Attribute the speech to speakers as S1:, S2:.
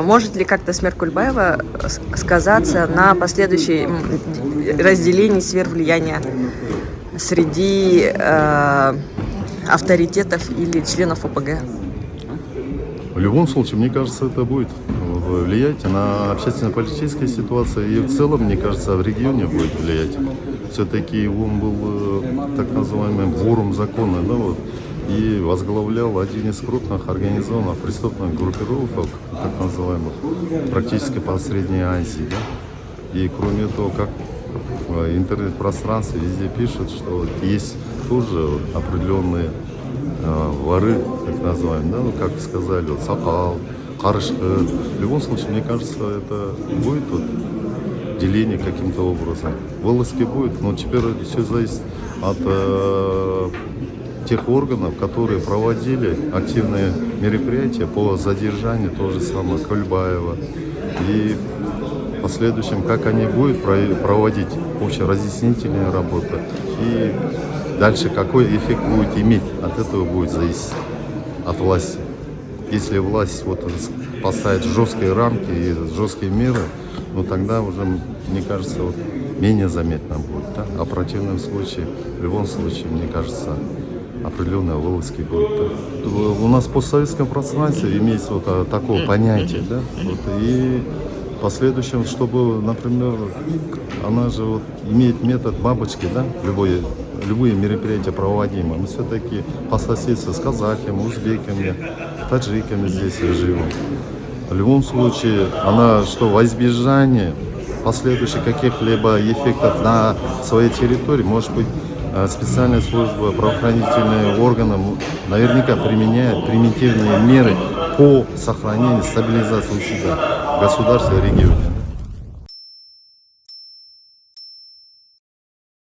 S1: Может ли как-то смерть Кульбаева сказаться на последующем разделении сфер влияния среди авторитетов или членов ОПГ?
S2: В любом случае, мне кажется, это будет влиять на общественно-политическую ситуацию и в целом, мне кажется, в регионе будет влиять. Все-таки он был так называемым вором закона, да, вот, и возглавлял один из крупных организованных преступных группировок, так называемых, практически по Средней Азии. Да? И кроме того, как в интернет-пространстве везде пишут, что есть тоже определенные воры, так называемые, да, ну, как сказали, вот, Сакал, Карышкы. В любом случае, мне кажется, это будет вот деление каким-то образом. Волоски будет, но теперь все зависит от тех органов, которые проводили активные мероприятия по задержанию того же самого Кульбаева. И в последующем, как они будут проводить общеразъяснительные работы. И дальше какой эффект будет иметь, от этого будет зависеть, от власти. Если власть вот поставит жесткие рамки и жесткие меры, ну тогда уже, мне кажется, вот, менее заметно будет. Да? А в противном случае, в любом случае, мне кажется, определенные вылазки будут. Да? У нас в постсоветском пространстве имеется вот такое понятие, да? Вот, и в последующем, чтобы, например, она же вот имеет метод бабочки, да, любые мероприятия проводимые, мы все-таки по соседству с казахами, узбеками, таджиками здесь живем. В любом случае, она что, во избежание последующих каких-либо эффектов на своей территории, может быть, специальная служба, правоохранительные органы наверняка применяют примитивные меры по сохранению, стабилизации у себя в государстве и регионе.